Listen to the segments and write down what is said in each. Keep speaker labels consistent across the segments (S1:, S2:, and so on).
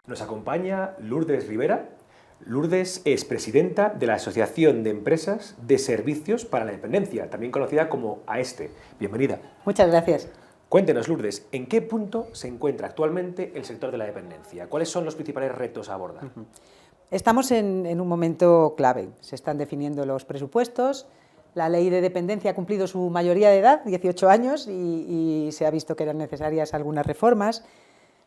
S1: Nos acompaña Lourdes Rivera. Lourdes es presidenta de la Asociación de Empresas de Servicios para la Dependencia, también conocida como AESTE. Bienvenida.
S2: Muchas gracias.
S1: Cuéntenos, Lourdes, ¿en qué punto se encuentra actualmente el sector de la dependencia? ¿Cuáles son los principales retos a abordar?
S2: Estamos en un momento clave. Se están definiendo los presupuestos. La ley de dependencia ha cumplido su mayoría de edad, 18 años, y se ha visto que eran necesarias algunas reformas.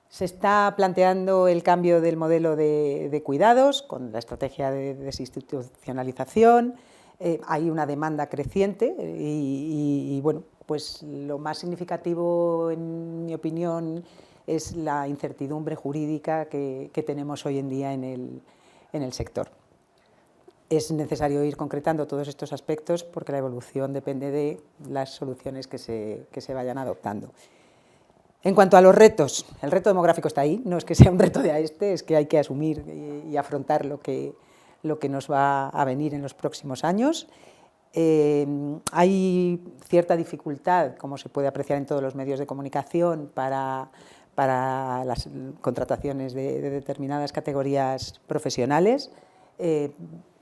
S2: Se está planteando el cambio del modelo de cuidados con la estrategia de desinstitucionalización. Hay una demanda creciente y bueno, pues lo más significativo, en mi opinión, es la incertidumbre jurídica que tenemos hoy en día en el sector. Es necesario ir concretando todos estos aspectos porque la evolución depende de las soluciones que se vayan adoptando. En cuanto a los retos, el reto demográfico está ahí, no es que sea un reto de AESTE, es que hay que asumir y afrontar lo que nos va a venir en los próximos años. Hay cierta dificultad, como se puede apreciar en todos los medios de comunicación, para las contrataciones de determinadas categorías profesionales.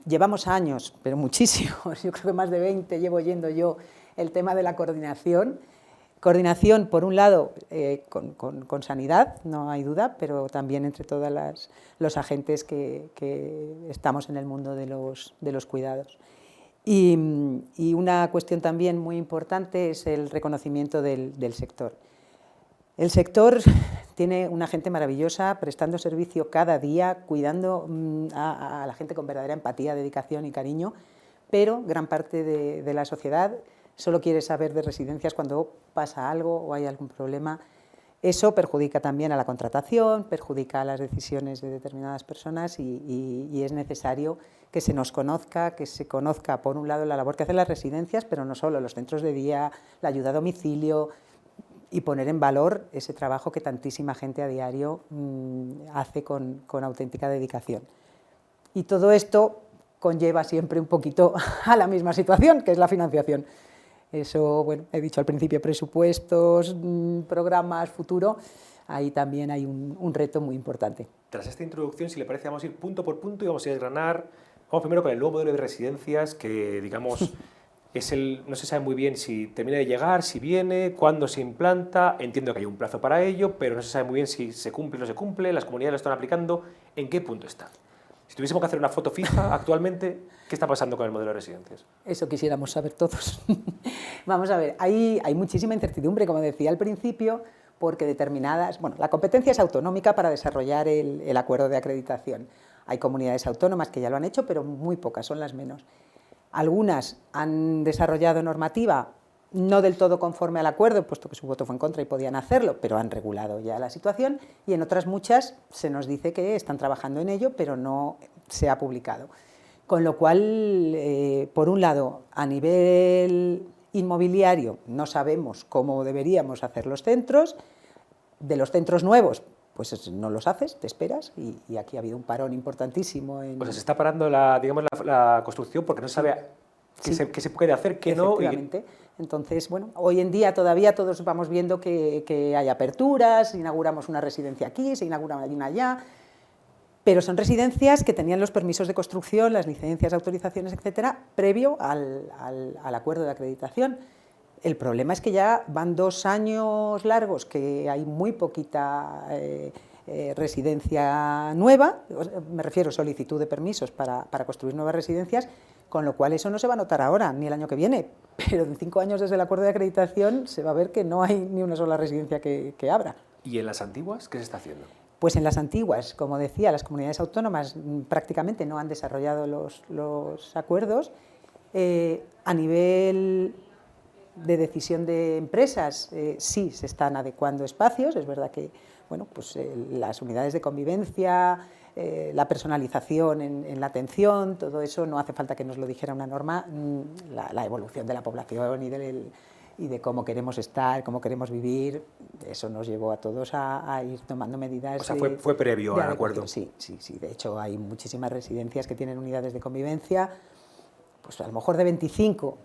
S2: Llevamos años, pero muchísimos, yo creo que más de 20 llevo oyendo yo el tema de la coordinación. Coordinación, por un lado, con sanidad, no hay duda, pero también entre todos los agentes que estamos en el mundo de los cuidados. Y una cuestión también muy importante es el reconocimiento del sector. El sector tiene una gente maravillosa prestando servicio cada día, cuidando a la gente con verdadera empatía, dedicación y cariño, pero gran parte de la sociedad solo quiere saber de residencias cuando pasa algo o hay algún problema. Eso perjudica también a la contratación, perjudica a las decisiones de determinadas personas y es necesario que se nos conozca, que se conozca por un lado la labor que hacen las residencias, pero no solo, los centros de día, la ayuda a domicilio, y poner en valor ese trabajo que tantísima gente a diario hace con auténtica dedicación. Y todo esto conlleva siempre un poquito a la misma situación, que es la financiación. Eso, bueno, he dicho al principio, presupuestos, programas, futuro, ahí también hay un reto muy importante.
S1: Tras esta introducción, si le parece, vamos a ir punto por punto y vamos a desgranar. Vamos primero con el nuevo modelo de residencias, que digamos no se sabe muy bien si termina de llegar, si viene, cuándo se implanta. Entiendo que hay un plazo para ello, pero no se sabe muy bien si se cumple o no se cumple, las comunidades lo están aplicando. ¿En qué punto está? Si tuviésemos que hacer una foto fija actualmente, ¿qué está pasando con el modelo de residencias?
S2: Eso quisiéramos saber todos. Vamos a ver, hay muchísima incertidumbre, como decía al principio, porque la competencia es autonómica para desarrollar el acuerdo de acreditación. Hay comunidades autónomas que ya lo han hecho, pero muy pocas, son las menos. Algunas han desarrollado normativa no del todo conforme al acuerdo, puesto que su voto fue en contra y podían hacerlo, pero han regulado ya la situación, y en otras muchas se nos dice que están trabajando en ello, pero no se ha publicado. Con lo cual, por un lado, a nivel inmobiliario no sabemos cómo deberíamos hacer los centros. De los centros nuevos, pues no los haces, te esperas, y aquí ha habido un parón importantísimo.
S1: Pues se está parando la construcción porque no se sabe qué se puede hacer, qué no.
S2: Efectivamente. Entonces, bueno, hoy en día todavía todos vamos viendo que hay aperturas, inauguramos una residencia aquí, se inaugura una allá, pero son residencias que tenían los permisos de construcción, las licencias, autorizaciones, etcétera, previo al acuerdo de acreditación. El problema es que ya van 2 años largos que hay muy poquita residencia nueva, me refiero solicitud de permisos para construir nuevas residencias, con lo cual eso no se va a notar ahora ni el año que viene, pero en 5 años desde el acuerdo de acreditación se va a ver que no hay ni una sola residencia que abra.
S1: ¿Y en las antiguas qué se está haciendo?
S2: Pues en las antiguas, como decía, las comunidades autónomas prácticamente no han desarrollado los acuerdos. A nivel de decisión de empresas, sí se están adecuando espacios, es verdad que bueno, pues, las unidades de convivencia, la personalización en la atención, todo eso no hace falta que nos lo dijera una norma, la evolución de la población y de cómo queremos estar, cómo queremos vivir, eso nos llevó a todos a ir tomando medidas.
S1: O sea, fue previo al acuerdo.
S2: Sí, de hecho hay muchísimas residencias que tienen unidades de convivencia, pues a lo mejor de 25,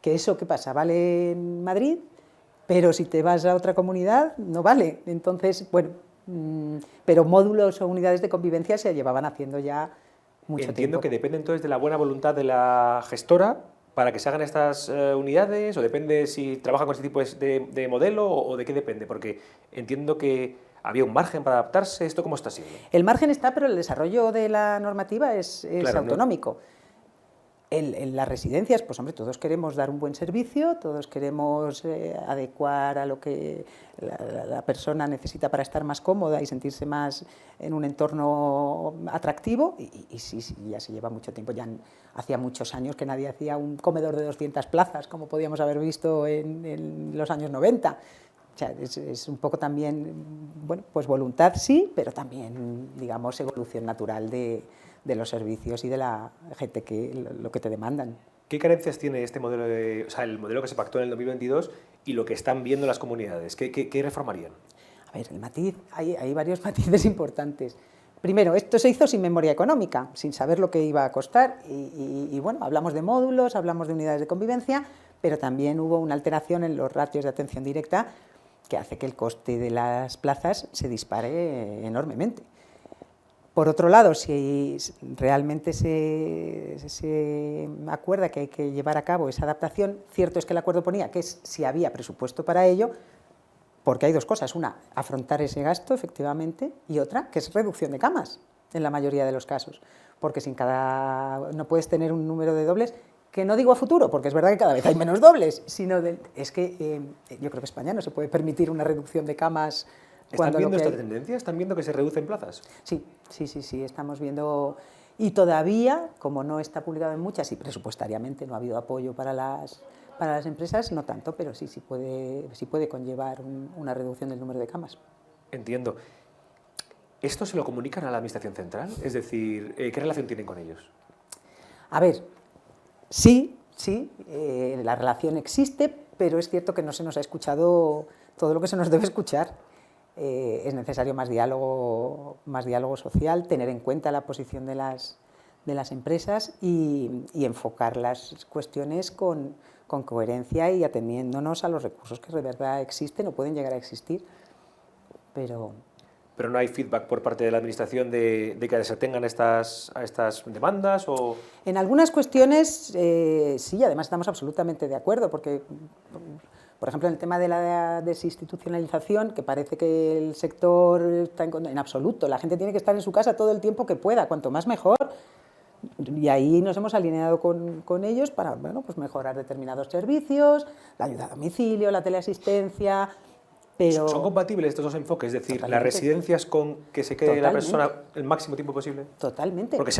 S2: que eso, ¿qué pasa? Vale en Madrid, pero si te vas a otra comunidad no vale. Entonces, bueno, Pero módulos o unidades de convivencia se llevaban haciendo ya mucho tiempo.
S1: Entiendo que depende entonces de la buena voluntad de la gestora para que se hagan estas unidades, o depende si trabaja con este tipo de modelo, o de qué depende, porque entiendo que había un margen para adaptarse. ¿Esto cómo está siendo?
S2: El margen está, pero el desarrollo de la normativa es
S1: Claro,
S2: autonómico. En las residencias, pues hombre, todos queremos dar un buen servicio, todos queremos adecuar a lo que la persona necesita para estar más cómoda y sentirse más en un entorno atractivo, y sí, ya se lleva mucho tiempo, hacía muchos años que nadie hacía un comedor de 200 plazas, como podíamos haber visto en los años 90. O sea, es un poco también, bueno, pues voluntad sí, pero también, digamos, evolución natural de los servicios y de la gente lo que te demandan.
S1: ¿Qué carencias tiene este modelo, el modelo que se pactó en el 2022 y lo que están viendo las comunidades? ¿Qué reformarían?
S2: A ver, el matiz, hay varios matices importantes. Primero, esto se hizo sin memoria económica, sin saber lo que iba a costar, y bueno, hablamos de módulos, hablamos de unidades de convivencia, pero también hubo una alteración en los ratios de atención directa que hace que el coste de las plazas se dispare enormemente. Por otro lado, si realmente se acuerda que hay que llevar a cabo esa adaptación, cierto es que el acuerdo ponía que es si había presupuesto para ello, porque hay dos cosas: una, afrontar ese gasto, efectivamente, y otra, que es reducción de camas, en la mayoría de los casos, porque no puedes tener un número de dobles, que no digo a futuro, porque es verdad que cada vez hay menos dobles, sino es que yo creo que España no se puede permitir una reducción de camas.
S1: ¿Están viendo esta tendencia? ¿Están viendo que se reducen plazas?
S2: Sí, estamos viendo, y todavía, como no está publicado en muchas y presupuestariamente no ha habido apoyo para las empresas, no tanto, pero sí puede conllevar una reducción del número de camas.
S1: Entiendo. ¿Esto se lo comunican a la Administración Central? Es decir, ¿qué relación tienen con ellos?
S2: A ver, sí, la relación existe, pero es cierto que no se nos ha escuchado todo lo que se nos debe escuchar. Es necesario más diálogo social, tener en cuenta la posición de las empresas y enfocar las cuestiones con coherencia y atendiéndonos a los recursos que de verdad existen o pueden llegar a existir. Pero
S1: no hay feedback por parte de la Administración de que se atengan a estas demandas, o...
S2: En algunas cuestiones sí, además estamos absolutamente de acuerdo, porque, por ejemplo, en el tema de la desinstitucionalización, que parece que el sector está en absoluto, la gente tiene que estar en su casa todo el tiempo que pueda, cuanto más mejor, y ahí nos hemos alineado con ellos para, bueno, pues mejorar determinados servicios, la ayuda a domicilio, la teleasistencia. Pero
S1: ¿son compatibles estos dos enfoques? Es decir,
S2: totalmente.
S1: las residencias con que se quede la persona el máximo tiempo posible.
S2: Totalmente.
S1: Porque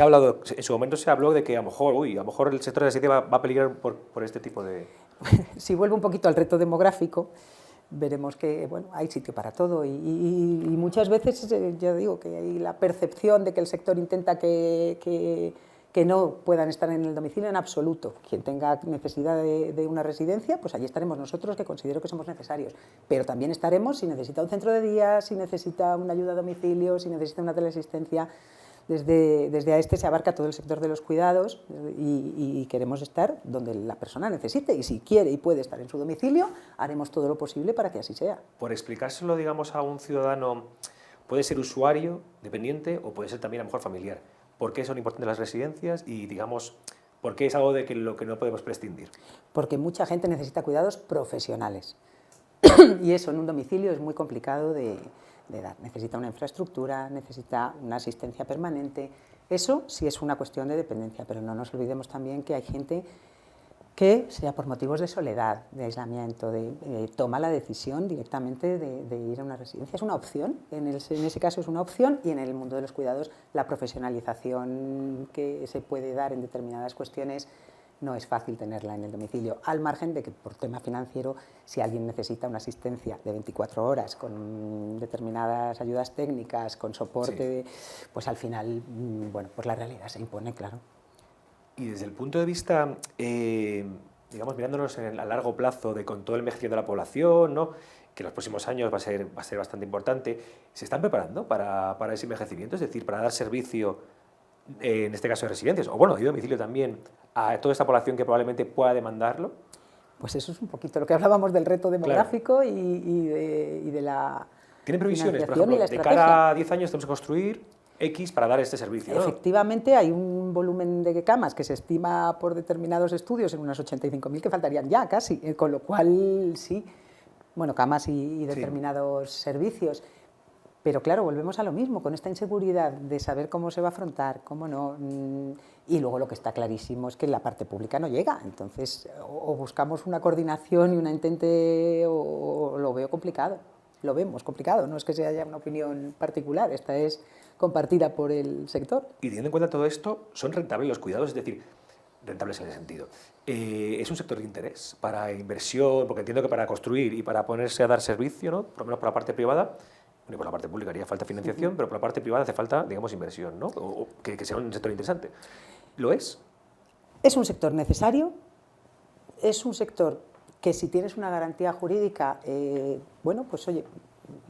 S1: en su momento se habló de que a lo mejor el sector de la residencia va a peligrar por este tipo de...
S2: Si vuelvo un poquito al reto demográfico, veremos que bueno, hay sitio para todo, y muchas veces yo digo que hay la percepción de que el sector intenta que no puedan estar en el domicilio en absoluto. Quien tenga necesidad de una residencia, pues allí estaremos nosotros, que considero que somos necesarios. Pero también estaremos si necesita un centro de día, si necesita una ayuda a domicilio, si necesita una teleasistencia. Desde a este se abarca todo el sector de los cuidados, y queremos estar donde la persona necesite, y si quiere y puede estar en su domicilio, haremos todo lo posible para que así sea.
S1: Por explicárselo, digamos, a un ciudadano, puede ser usuario, dependiente, o puede ser también a lo mejor familiar. ¿Por qué son importantes las residencias y, digamos, por qué es algo de lo que no podemos prescindir?
S2: Porque mucha gente necesita cuidados profesionales y eso en un domicilio es muy complicado de dar. Necesita una infraestructura, necesita una asistencia permanente. Eso sí es una cuestión de dependencia, pero no nos olvidemos también que hay gente que, sea por motivos de soledad, de aislamiento, toma la decisión directamente de ir a una residencia. Es una opción, en ese caso es una opción, y en el mundo de los cuidados la profesionalización que se puede dar en determinadas cuestiones no es fácil tenerla en el domicilio, al margen de que por tema financiero, si alguien necesita una asistencia de 24 horas con determinadas ayudas técnicas, con soporte, sí, pues al final, bueno, pues la realidad se impone, claro.
S1: Y desde el punto de vista, digamos, mirándonos a largo plazo, con todo el envejecimiento de la población, ¿no?, que en los próximos años va a ser bastante importante, ¿se están preparando para ese envejecimiento? Es decir, para dar servicio, en este caso de residencias, o bueno, de domicilio también, a toda esta población que probablemente pueda demandarlo.
S2: Pues eso es un poquito lo que hablábamos del reto demográfico, claro, y de la
S1: ¿Tienen previsiones, por
S2: financiación y
S1: ejemplo,
S2: la
S1: de
S2: estrategia.
S1: cara a 10 años tenemos que construir X para dar este servicio, ¿no?
S2: Efectivamente, hay un volumen de camas que se estima por determinados estudios en unas 85.000 que faltarían ya casi, con lo cual sí, bueno, camas y determinados servicios. Pero claro, volvemos a lo mismo, con esta inseguridad de saber cómo se va a afrontar, cómo no. Y luego lo que está clarísimo es que la parte pública no llega. Entonces, o buscamos una coordinación y una intente, o lo veo complicado. Lo vemos complicado, no es que sea ya una opinión particular, esta es compartida por el sector.
S1: Y teniendo en cuenta todo esto, ¿son rentables los cuidados? Es decir, rentables en ese sentido. ¿Es un sector de interés para inversión? Porque entiendo que para construir y para ponerse a dar servicio, ¿no? Por lo menos por la parte privada, bueno, por la parte pública haría falta financiación, pero por la parte privada hace falta, digamos, inversión, ¿no? O que sea un sector interesante. ¿Lo es?
S2: Es un sector necesario, es un sector que si tienes una garantía jurídica, bueno, pues oye,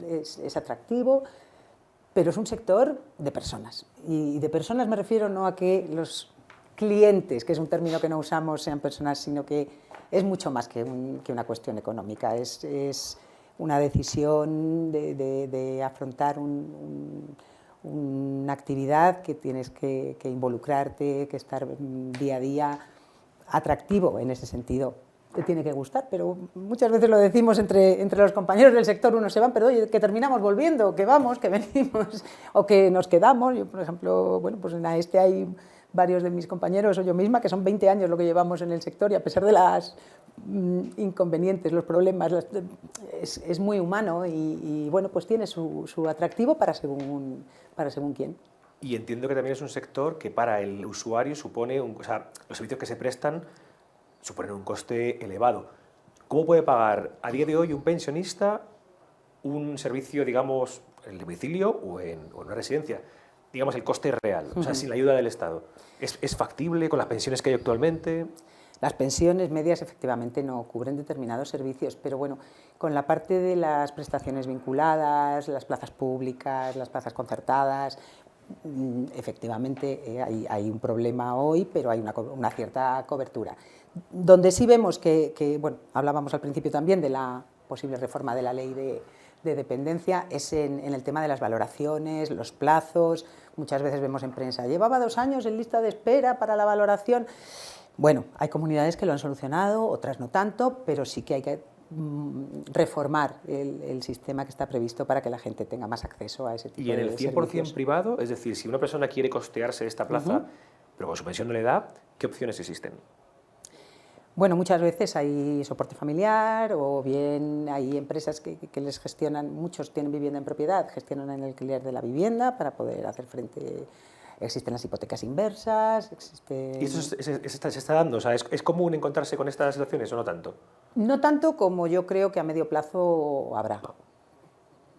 S2: es atractivo, pero es un sector de personas. Y de personas me refiero no a que los clientes, que es un término que no usamos, sean personas, sino que es mucho más que una cuestión económica. Es una decisión de afrontar una actividad que tienes que involucrarte, que estar día a día atractivo en ese sentido. Te tiene que gustar, pero muchas veces lo decimos entre los compañeros del sector, unos se van, pero oye, que terminamos volviendo, que vamos, que venimos, o que nos quedamos. Yo, por ejemplo, bueno, pues en AESTE hay varios de mis compañeros o yo misma, que son 20 años lo que llevamos en el sector, y a pesar de las inconvenientes, los problemas, es muy humano y bueno, pues tiene su atractivo para según quién.
S1: Y entiendo que también es un sector que para el usuario supone, o sea, los servicios que se prestan suponen un coste elevado. ¿Cómo puede pagar a día de hoy un pensionista un servicio, digamos, en el domicilio o en una residencia? Digamos, el coste real, o sea, sin la ayuda del Estado. ¿Es factible con las pensiones que hay actualmente?
S2: Las pensiones medias efectivamente no cubren determinados servicios, pero bueno, con la parte de las prestaciones vinculadas, las plazas públicas, las plazas concertadas, efectivamente hay un problema hoy, pero hay una cierta cobertura. Donde sí vemos que, bueno, hablábamos al principio también de la posible reforma de la ley de dependencia, es en el tema de las valoraciones, los plazos. Muchas veces vemos en prensa, llevaba 2 años en lista de espera para la valoración. Bueno, hay comunidades que lo han solucionado, otras no tanto, pero sí que hay que reformar el sistema que está previsto para que la gente tenga más acceso a ese tipo de servicios.
S1: Y en el 100% privado, es decir, si una persona quiere costearse esta plaza, pero con su pensión no le da, ¿qué opciones existen?
S2: Bueno, muchas veces hay soporte familiar o bien hay empresas que les gestionan, muchos tienen vivienda en propiedad, gestionan el alquiler de la vivienda para poder hacer frente. Existen las hipotecas inversas, existe...
S1: ¿Y eso se está dando? O sea, ¿es común encontrarse con estas situaciones o no tanto?
S2: No tanto como yo creo que a medio plazo habrá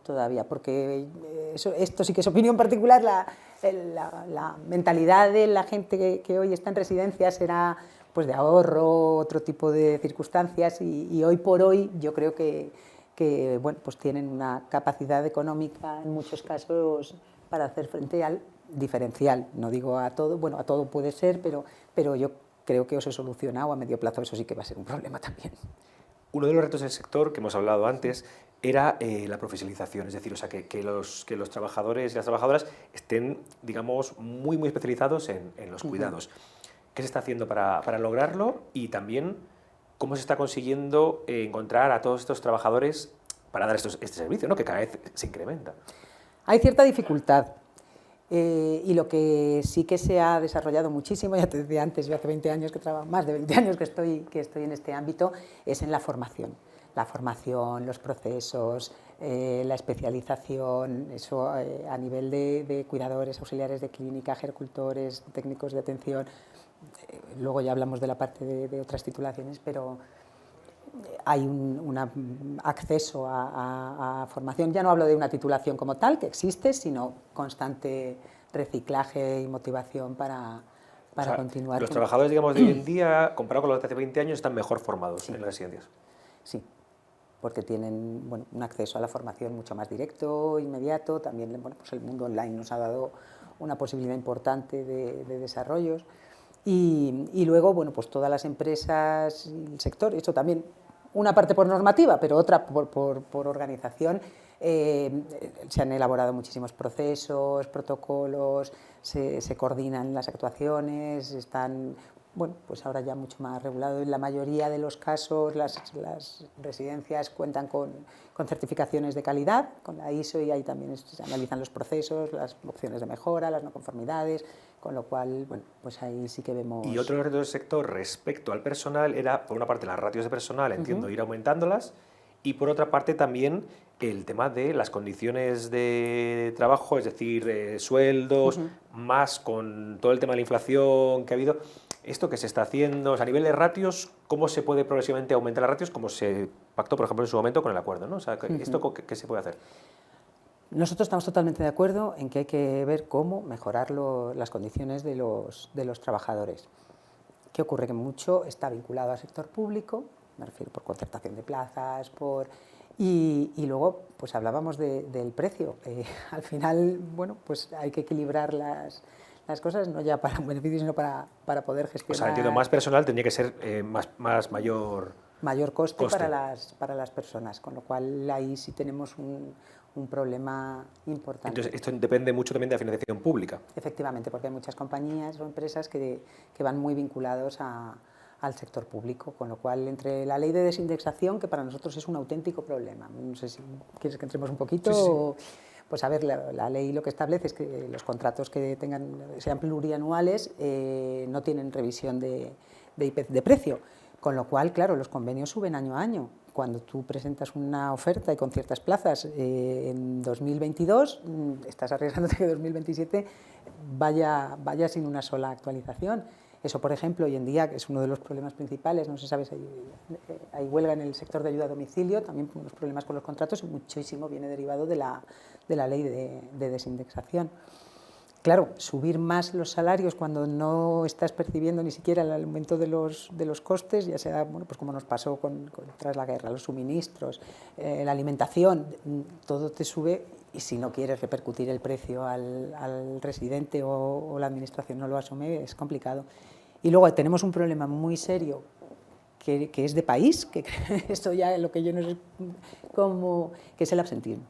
S2: todavía, porque esto sí que es opinión particular, la mentalidad de la gente que hoy está en residencias era pues de ahorro, otro tipo de circunstancias, y hoy por hoy yo creo que bueno, pues tienen una capacidad económica en muchos casos para hacer frente al diferencial. No digo a todo, bueno, a todo puede ser, pero yo creo que o se soluciona o a medio plazo eso sí que va a ser un problema también.
S1: Uno de los retos del sector que hemos hablado antes era la profesionalización, es decir, o sea, que los trabajadores y las trabajadoras estén, digamos, muy especializados en los cuidados. ¿Qué se está haciendo para lograrlo? Y también, ¿cómo se está consiguiendo encontrar a todos estos trabajadores para dar este servicio, ¿no? Que cada vez se incrementa?
S2: Hay cierta dificultad. Y lo que sí que se ha desarrollado muchísimo, ya te decía antes, yo hace 20 años que trabajo, más de 20 años que estoy en este ámbito, es en la formación. La formación, los procesos, la especialización, eso a nivel de cuidadores, auxiliares de clínica, gericultores, técnicos de atención. Luego ya hablamos de la parte de otras titulaciones, pero hay un acceso a formación. Ya no hablo de una titulación como tal, que existe, sino constante reciclaje y motivación para continuar.
S1: Los trabajadores, digamos, de hoy en día, comparado con los de hace 20 años, están mejor formados en las residencias.
S2: Sí, porque tienen bueno, un acceso a la formación mucho más directo, inmediato. También bueno, pues el mundo online nos ha dado una posibilidad importante de desarrollos. Y luego, bueno, pues todas las empresas y el sector, esto también, una parte por normativa, pero otra por organización, Se han elaborado muchísimos procesos, protocolos, se coordinan las actuaciones, están, bueno, pues ahora ya mucho más regulado. En la mayoría de los casos las residencias cuentan con certificaciones de calidad, con la ISO, y ahí también se analizan los procesos, las opciones de mejora, las no conformidades, con lo cual, bueno, pues ahí sí que vemos...
S1: Y otro reto del sector respecto al personal era, por una parte, las ratios de personal, entiendo, ir aumentándolas, y por otra parte también el tema de las condiciones de trabajo, es decir, sueldos, más con todo el tema de la inflación que ha habido. Esto que se está haciendo, o sea, a nivel de ratios, ¿cómo se puede progresivamente aumentar las ratios? Como se pactó, por ejemplo, en su momento con el acuerdo, ¿no? O sea, ¿esto qué se puede hacer?
S2: Nosotros estamos totalmente de acuerdo en que hay que ver cómo mejorar las condiciones de los trabajadores. ¿Qué ocurre? Que mucho está vinculado al sector público, me refiero por concertación de plazas, y luego pues hablábamos del precio. Al final, bueno, pues hay que equilibrar las cosas, no ya para un beneficio, sino para poder gestionar...
S1: O sea, entiendo, más personal tendría que ser mayor
S2: coste. Para las personas, con lo cual ahí sí tenemos un problema importante.
S1: Entonces, esto depende mucho también de la financiación pública.
S2: Efectivamente, porque hay muchas compañías o empresas que van muy vinculados al sector público, con lo cual entre la ley de desindexación, que para nosotros es un auténtico problema, no sé si quieres que entremos un poquito, sí. Pues a ver, la ley lo que establece es que los contratos que sean plurianuales no tienen revisión de precio, con lo cual, claro, los convenios suben año a año. Cuando tú presentas una oferta y con ciertas plazas en 2022, estás arriesgándote que 2027 vaya sin una sola actualización. Eso, por ejemplo, hoy en día, que es uno de los problemas principales, no sé si sabes, hay huelga en el sector de ayuda a domicilio, también unos problemas con los contratos, y muchísimo viene derivado de la ley de desindexación. Claro, subir más los salarios cuando no estás percibiendo ni siquiera el aumento de los costes, ya sea, bueno, pues como nos pasó tras la guerra, los suministros, la alimentación, todo te sube, y si no quieres repercutir el precio al residente o la administración no lo asume, es complicado. Y luego tenemos un problema muy serio que es de país, que esto ya es lo que yo no sé cómo, que es el absentismo.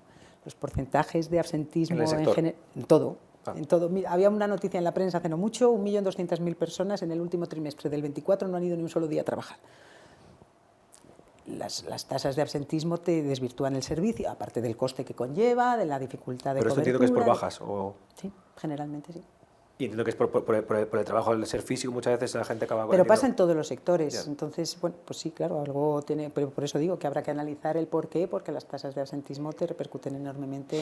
S2: Los porcentajes de absentismo en todo. En todo. Había una noticia en la prensa hace no mucho, 1.200.000 personas en el último trimestre del 24 no han ido ni un solo día a trabajar. Las tasas de absentismo te desvirtúan el servicio, aparte del coste que conlleva, de la dificultad de cobertura.
S1: Pero esto entiendo que es por bajas, ¿o?
S2: Sí, generalmente sí.
S1: Y entiendo que es por el trabajo, el ser físico, muchas veces la gente acaba...
S2: Pero pasa en todos los sectores, entonces, bueno, pues sí, claro, algo tiene... Pero por eso digo que habrá que analizar el por qué, porque las tasas de absentismo te repercuten enormemente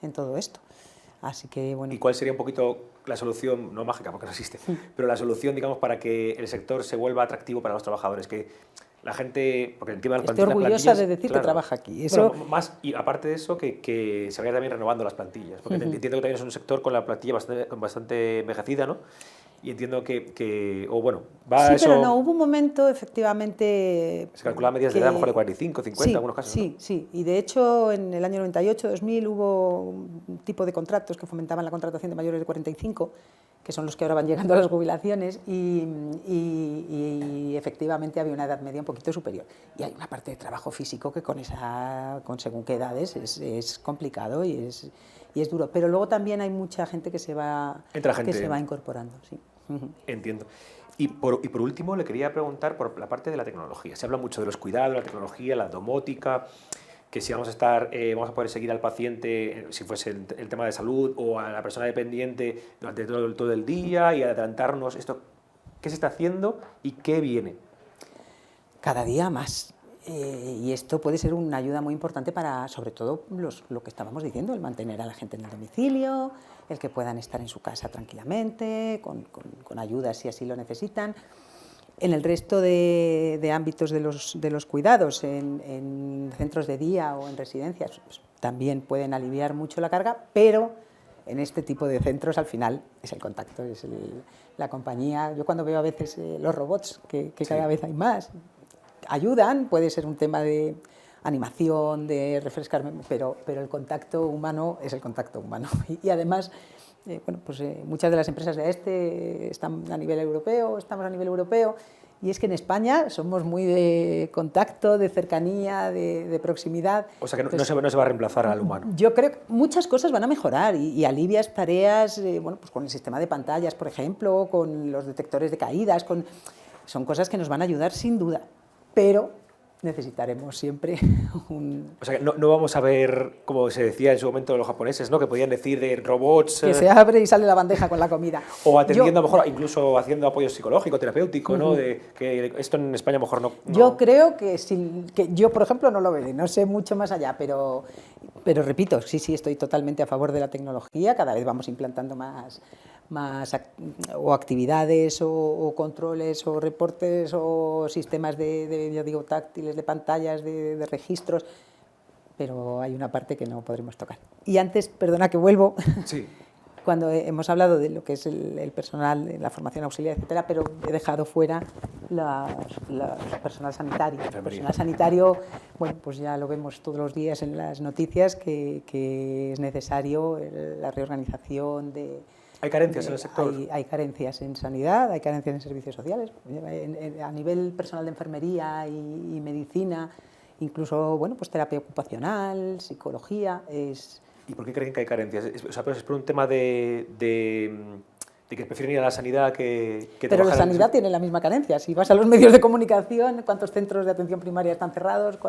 S2: en todo esto. Así que, bueno.
S1: ¿Y cuál sería un poquito la solución, no mágica porque no existe, pero la solución, digamos, para que el sector se vuelva atractivo para los trabajadores? Que la gente, porque encima
S2: estoy orgullosa de decir, claro, que trabaja aquí. Eso...
S1: Bueno, más, y aparte de eso, que se vaya también renovando las plantillas, porque entiendo que también es un sector con la plantilla bastante envejecida, ¿no? Y entiendo o bueno, va
S2: sí,
S1: eso...
S2: pero no, hubo un momento, efectivamente...
S1: Se calculaba medidas de edad, a lo mejor de 45, 50, en algunos casos,
S2: Sí,
S1: ¿no?
S2: sí, y de hecho en el año 98, 2000 hubo un tipo de contratos que fomentaban la contratación de mayores de 45, que son los que ahora van llegando a las jubilaciones, y efectivamente había una edad media un poquito superior. Y hay una parte de trabajo físico que con según qué edades es complicado y es duro. Pero luego también hay mucha gente que se va incorporando, sí.
S1: Entiendo. Y por último, le quería preguntar por la parte de la tecnología. Se habla mucho de los cuidados, la tecnología, la domótica, que si vamos a poder seguir al paciente, si fuese el tema de salud, o a la persona dependiente durante todo el día, y adelantarnos. ¿Qué se está haciendo y qué viene?
S2: Cada día más. Y esto puede ser una ayuda muy importante para, sobre todo, lo que estábamos diciendo, el mantener a la gente en el domicilio, el que puedan estar en su casa tranquilamente, con ayuda si así lo necesitan. En el resto de ámbitos de los cuidados, en centros de día o en residencias, pues, también pueden aliviar mucho la carga, pero en este tipo de centros al final es el contacto, es la compañía. Yo cuando veo a veces los robots, que cada vez hay más, ayudan, puede ser un tema de animación, de refrescarme, pero el contacto humano es el contacto humano. Y además, muchas de las empresas de están a nivel europeo, estamos a nivel europeo, Y es que en España somos muy de contacto, de cercanía, de proximidad.
S1: O sea que no se va a reemplazar al humano.
S2: Yo creo que muchas cosas van a mejorar y alivias tareas, bueno, pues con el sistema de pantallas, por ejemplo, con los detectores de caídas, son cosas que nos van a ayudar sin duda, pero necesitaremos siempre un...
S1: O sea que no vamos a ver, como se decía en su momento los japoneses, ¿no? Que podían decir de robots...
S2: Que se abre y sale la bandeja con la comida.
S1: O atendiendo a lo mejor, incluso haciendo apoyo psicológico, terapéutico, ¿no? De que esto en España a lo mejor no...
S2: Yo creo que yo, por ejemplo, no lo veré, no sé mucho más allá, pero repito, sí, estoy totalmente a favor de la tecnología, cada vez vamos implantando más o actividades o controles o reportes o sistemas yo digo, táctiles, de pantallas, de registros, pero hay una parte que no podremos tocar. Y antes, perdona que vuelvo,
S1: sí.
S2: Cuando hemos hablado de lo que es el personal, la formación auxiliar, etcétera, pero he dejado fuera el personal sanitario. El personal sanitario, bueno, pues ya lo vemos todos los días en las noticias que es necesario la reorganización de...
S1: ¿Hay carencias en el sector?
S2: Hay carencias en sanidad, hay carencias en servicios sociales. A nivel personal de enfermería y medicina, incluso, bueno, pues terapia ocupacional, psicología,
S1: ¿Y por qué creen que hay carencias? O sea, pero es por un tema de que prefieren ir a la sanidad que
S2: Pero la sanidad tiene la misma carencia. Si vas a los medios de comunicación, ¿cuántos centros de atención primaria están cerrados?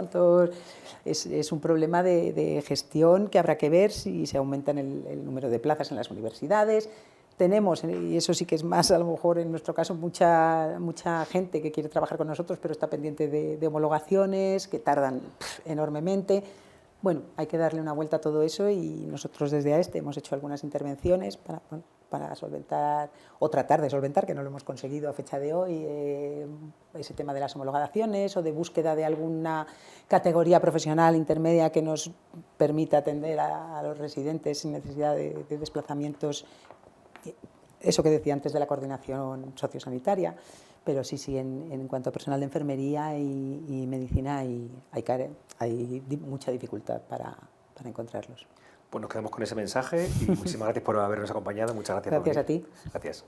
S2: Es un problema de gestión que habrá que ver si se aumenta el número de plazas en las universidades. Tenemos, y eso sí que es más a lo mejor en nuestro caso, mucha gente que quiere trabajar con nosotros, pero está pendiente de homologaciones que tardan enormemente. Bueno, hay que darle una vuelta a todo eso y nosotros desde AESTE hemos hecho algunas intervenciones para solventar o tratar de solventar, que no lo hemos conseguido a fecha de hoy, ese tema de las homologaciones o de búsqueda de alguna categoría profesional intermedia que nos permita atender a los residentes sin necesidad de desplazamientos. Eso que decía antes de la coordinación sociosanitaria. Pero sí, en cuanto a personal de enfermería y medicina hay mucha dificultad para encontrarlos.
S1: Pues nos quedamos con ese mensaje y muchísimas gracias por habernos acompañado. Muchas gracias.
S2: Gracias a ti.
S1: Gracias.